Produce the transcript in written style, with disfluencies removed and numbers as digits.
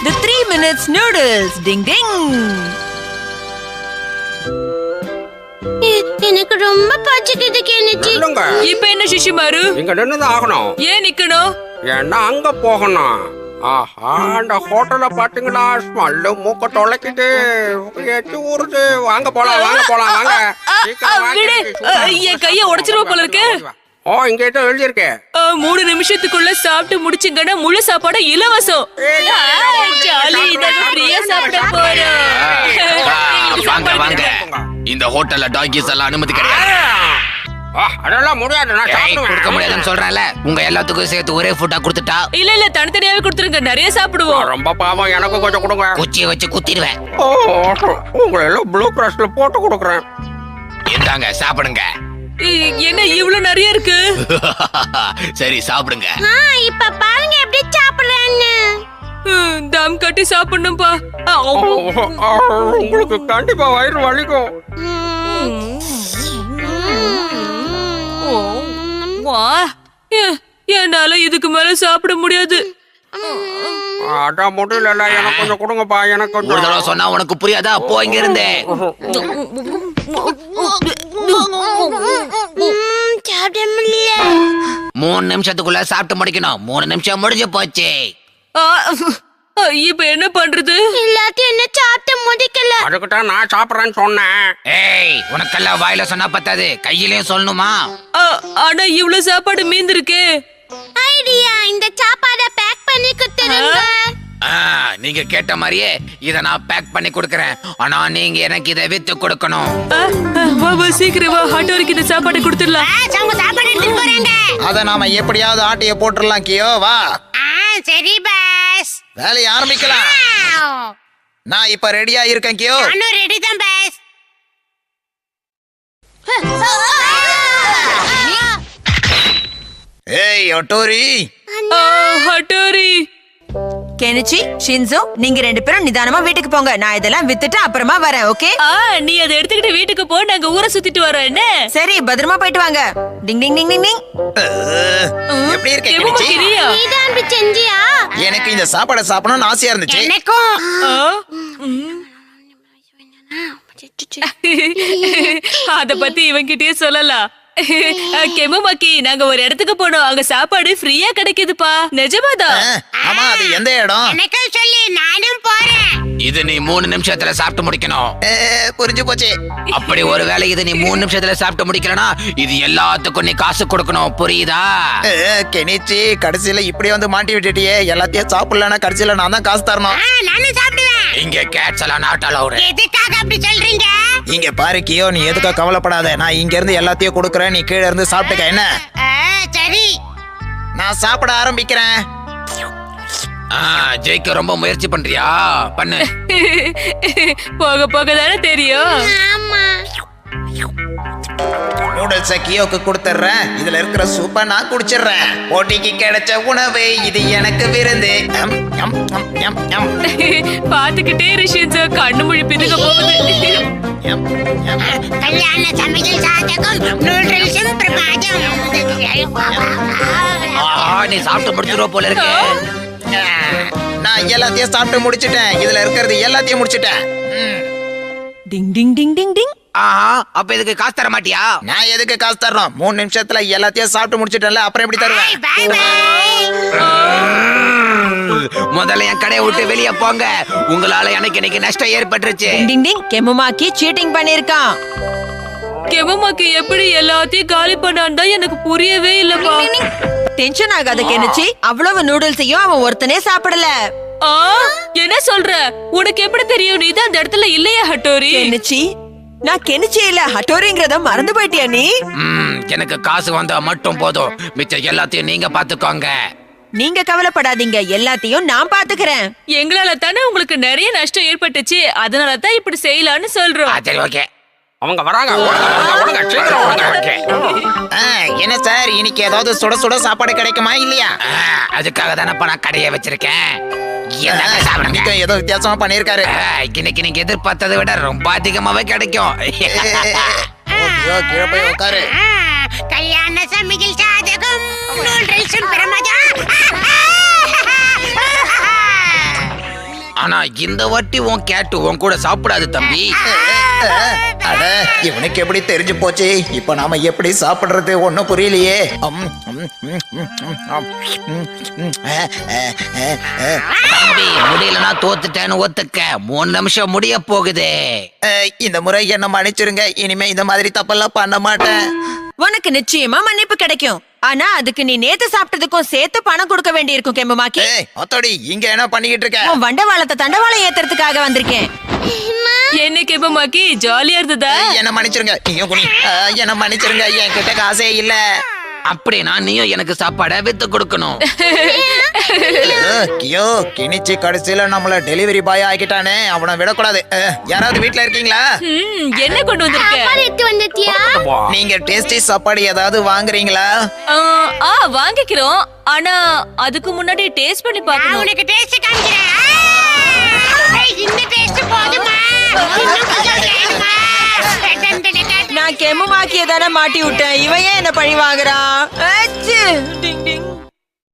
The 3 minutes noodles. Ding ding. எனக்கு ரொம்ப பசிக்குது கெனிச்சி. இப்ப என்ன சிஷிமாரு? இங்க நின்னு ஆகணும். ஏன் நிக்கணும்? ஏன்னா அங்க போகணும். ஆஹா, அந்த ஹோட்டல்ல பாத்தீங்களா, ஸ்மெல்லு மூக்க தொலைக்குது, எச்சி ஊறுது. வாங்க போலாம், வாங்க போலாம், வாங்க. சீக்கிரம் வாங்க. என் கைய உடைச்சிருவ போல இருக்கு. ஓ, இங்க ஏதோ எழுதிருக்கு. 3 நிமிஷத்துக்குள்ள சாப்பிட்டு முடிச்சுங்கன்னா முழு சாப்பாடு இலவசம். ஜாலி, இதாக ஃப்ரீயா சாப்பிட போறோம். வாங்க வாங்க. இந்த ஹோட்டல்ல டாகிஸ் எல்லாம் அனுமதி கிடையாது. அதெல்லாம் முடியாது, நான் சாப்பிடுவேன். கொடுக்க முடியாதுன்னு சொல்றேன்ல. உங்க எல்லாத்துக்கும் சேர்த்து ஒரே ஃபுட்டா கொடுத்துட்டா. இல்ல தனித்தனியாவே கொடுத்துருங்க, நிறைய சாப்பிடுவோம். ரொம்ப பாவம், எனக்கு கொஞ்சம் கொடுங்க. குச்சியை வச்சு குத்திடுவேன். உங்களை எல்லாம் ப்ளூ கிராஸ்ல போட்டு கொடுக்குறேன். இந்தாங்க சாப்பிடுங்க. என்ன இவ்வளவு நிறைய இருக்கு? சரி சாப்பிடுங்க. இப்ப பாருங்க எப்படி சாப்பிடுறேன்னு. தம் கட்டி சாப்பிடணும்பா. உங்களுக்கு கண்டிப்பா வயிறு வலிக்கும். என்னால இதுக்கு மேல சாப்பிட முடியாது. அதான் முடியல, எனக்கு கொஞ்சம் கொடுங்கப்பா. எனக்கு ஒரு தடவை சொன்னா உனக்கு புரியாதா? போ இங்க இருந்து. சாப்பிட முடியல. 3 நிமிஷத்துக்குள்ள சாப்பிட்டு முடிக்கணும். 3 நிமிஷம் முடிஞ்சு போச்சு. இப்ப என்ன பண்றது? எல்லாத்தையும் என்ன சாப்பிட்டு முடிக்கல. அதுக்குதான் நான் சாப்பிடுறேன்னு சொன்னேன். ஏய், உனக்கெல்லாம் வாயில சொன்னா பத்தாது, கையிலயும் சொல்லணுமா? ஆனா இவ்வளவு சாப்பாடு மீந்திருக்கே. ஐடியா, இந்த சாப்பாடை பேக் பண்ணி கொடுத்துருங்க. நீங்க கேட்ட மாதிரியே இத நான் பேக் பண்ணி கொடுக்கறேன். ஆனா நீங்க எனக்கு இதை வித்து கொடுக்கணும். வா சீக்கிரம் வா, ஹட்டோரிக்கு இந்த சாப்பாடு கொடுத்துடலாம். அவங்க சாப்பாடு எடுத்துட்டு போறாங்க. அத நாம எப்படியாவது ஆட்டைய போட்டுடலாம். கியோ வா. சரி பாஸ், வேலையை ஆரம்பிக்கலாம். நான் இப்ப ரெடியா இருக்கேன் கியோ. நானும் ரெடி தான் பாஸ். ஏய் ஒட்டோரி. ஹட்டோரி. கெனிச்சி, ஷின்சோ, நீங்க 2 பேரும் நிதானமா வீட்டுக்கு போங்க. நான் இதெல்லாம் வித்துட்டு அப்புறமா வரேன். ஓகே? நீ அதை எடுத்துக்கிட்டு வீட்டுக்கு போ, நாங்க ஊரை சுத்திட்டு வரோம். என்ன? சரி, பத்திரமா போயிட்டு வாங்க. டிங் டிங் டிங் டிங் டிங். எப்படி இருக்க கெனிச்சி? நீதான் செஞ்சியா? எனக்கு இந்த சாப்பாடை சாப்பிடணும்னு ஆசையா இருந்துச்சு. எனக்கும். அத பத்தி இவன்கிட்டயே சொல்லலாம். கெமுமாக்கி, நாங்க ஒரு இடத்துக்கு போனோம். அங்க சாப்பாடு ஃப்ரீயா கிடைக்குதுப்பா. நிஜமாதான். ஆமா, அது எந்த இடம்? எனக்கு சொல்லி நானும் போறேன். இது நீ 3 நிமிஷத்துல சாப்பிட்டு முடிக்கணும். புரிஞ்சு போச்சு. அப்படி ஒருவேளை இது நீ 3 நிமிஷத்துல சாப்பிட்டு முடிக்கலனா இது எல்லாத்துக்கும் நீ காசு கொடுக்கணும். புரியுதா? கெனிச்சி, கடைசியில இப்படி வந்து மாட்டி விட்டுட்டியே. எல்லாத்தையும் சாப்பிடலன்னா கடைசியில நான் தான் காசு தரணும். நானும் சாப்பிடுவேன். இங்க கேட்ஸ் எல்லாம் நாட் அலௌட். எதுக்காக அப்படி சொல்றீங்க? இங்க பாரு கியோ, நீ எதுக்கா கவலைப்படாத. நான் இங்க இருந்து எல்லாத்தையும் கொடுக்கறேன். நீ கீழ இருந்து சாப்பிட்டுக்க. என்ன? சரி, நான் சாப்பிட ஆரம்பிக்கிறேன். ஜெயிக்க ரொம்ப முயற்சி பண்றியா? பண்ணு. போக போக தானே தெரியும். ஆமா. நூடுல்ஸ கியோக்கு கொடுத்துறேன். இதுல இருக்கிற சூப்பை நான் குடிச்சிடுறேன். போட்டிக்கு கிடைச்ச உணவு இது எனக்கு விருந்து. பாத்துக்கிட்டே ரிஷின்சோ, கண்ணு மொழி பிதுக்க போகுது. கல்யாண சமையல் சாதகம் நூடுல்ஸும் பிரமாதம். நீ சாப்பிட்டு முடிச்சிருவ போல இருக்கு. நான் எல்லாத்தையும் சாப்பிட்டு முடிச்சிட்டேன். இதுல இருக்கிறது எல்லாத்தையும் முடிச்சிட்டேன். டிங் டிங் டிங் டிங் டிங். அப்ப இதுக்கு காசு தர மாட்டியா? நான் எதுக்கு காசு தரணும்? 3 நிமிஷத்துல எல்லாத்தையும் சாப்பிட்டு முடிச்சிட்டேன்ல, அப்புறம் எப்படி தருவேன்? Bye bye. முதல்ல என் கடையை விட்டு வெளியே போங்க. உங்களால எனக்கு இன்னைக்கு நஷ்டம் ஏற்பட்டுருச்சு. டிங் டிங் டிங். கெமுமாக்கி சீட்டிங் பண்ணிருக்கான். கெமுமாக்கி எப்படி எல்லாத்தையும் காலி பண்ணான்னு தான் எனக்கு புரியவே இல்லப்பா. டென்ஷன் ஆகாத கெனிச்சி. அவ்வளவு நூடுல்ஸையும் அவன் ஒருத்தனே சாப்பிடல. என்ன சொல்ற? உனக்கு எப்படி தெரியும்? நீ தான் அந்த இடத்துல இல்லையா ஹட்டோரி? கெனிச்சி, நான் கெனிச்சி இல்ல ஹட்டோரிங்கிறத மறந்து போயிட்டியா நீ? எனக்கு காசு வந்தா மட்டும் போதும். மிச்சம் எல்லாத்தையும் நீங்க பாத்துக்கோங்க. நீங்க கவலைப்படாதீங்க, எல்லாத்தையும் நான் பாத்துக்கிறேன். எங்களால தானே உங்களுக்கு நிறைய நஷ்டம் ஏற்பட்டுச்சு. அதனால தான் இப்படி செய்யலாம்னு சொல்றோம். சரி, ஓகே. அவங்க வராங்க. என்ன சார், இன்னைக்கு ஏதாவது சுட சுட சாப்பாடு கிடைக்குமா இல்லையா? அதுக்காக தானே நான் கடையை வச்சிருக்கேன். ஏதோ வித்தியாசமா பண்ணிருக்காரு. இன்னைக்கு நீங்க எதிர்பார்த்ததை விட ரொம்ப அதிகமாவே கிடைக்கும். கீழே போய் உட்காரு. கல்யாண சமையல் சாதகம் நூடுல்ஸும் பிரமாதம். ஆனா இந்த வாட்டி உன் கேட்டு உன் கூட சாப்பிடாது தம்பி. அட இவனுக்கு எப்படி தெரிஞ்சு போச்சு? இப்ப நாம எப்படி சாப்பிடுறது ஒன்னும் புரியலையே. தம்பி முடியலன்னா தோத்துட்டேன்னு ஒத்துக்க. 3 நிமிஷம் முடிய போகுது. இந்த முறை என்ன மன்னிச்சிருங்க. இனிமே இந்த மாதிரி தப்பெல்லாம் பண்ண மாட்டேன். உனக்கு நிச்சயமா மன்னிப்பு கிடைக்கும். ஆனா அதுக்கு நீ நேத்து சாப்பிட்டதுக்கும் சேர்த்து பணம் கொடுக்க வேண்டியிருக்கும் கெம்புமாக்கி. அத்தோடி இங்க என்ன பண்ணிக்கிட்டு இருக்க? உன் வண்டவாளத்தை தண்டவாளம் ஏத்துறதுக்காக வந்திருக்கேன். என்ன கெம்புமாக்கி ஜாலியா இருந்ததா? என்ன மன்னிச்சிருங்க. நீயும் குனி. என்ன மன்னிச்சிருங்க. என் கிட்ட காசே இல்ல. அப்படின்னா நீயும் எனக்கு சாப்பாட வித்து கொடுக்கணும். ஐயோ கிணிச்சு கடைசியில நம்மள டெலிவரி பாய் ஆக்கிட்டானே. அவனை விடக்கூடாது. யாராவது வீட்ல இருக்கீங்களா? என்ன கொண்டு வந்திருக்க? சாப்பாடு எடுத்து வந்துட்டியா? நீங்க டேஸ்டி சாப்பாடு ஏதாவது வாங்குறீங்களா? வாங்கிக்கிறோம். ஆனா அதுக்கு முன்னாடி டேஸ்ட் பண்ணி பார்க்கணும். உனக்கு டேஸ்ட் காமிக்கிறேன். இந்த டேஸ்ட் போதுமா? இன்னும் கொஞ்சம் வேணுமா? நான் கெம்புமாக்கிய தானே மாட்டி விட்டேன். இவன் ஏன் என்ன பழி வாங்குறான்?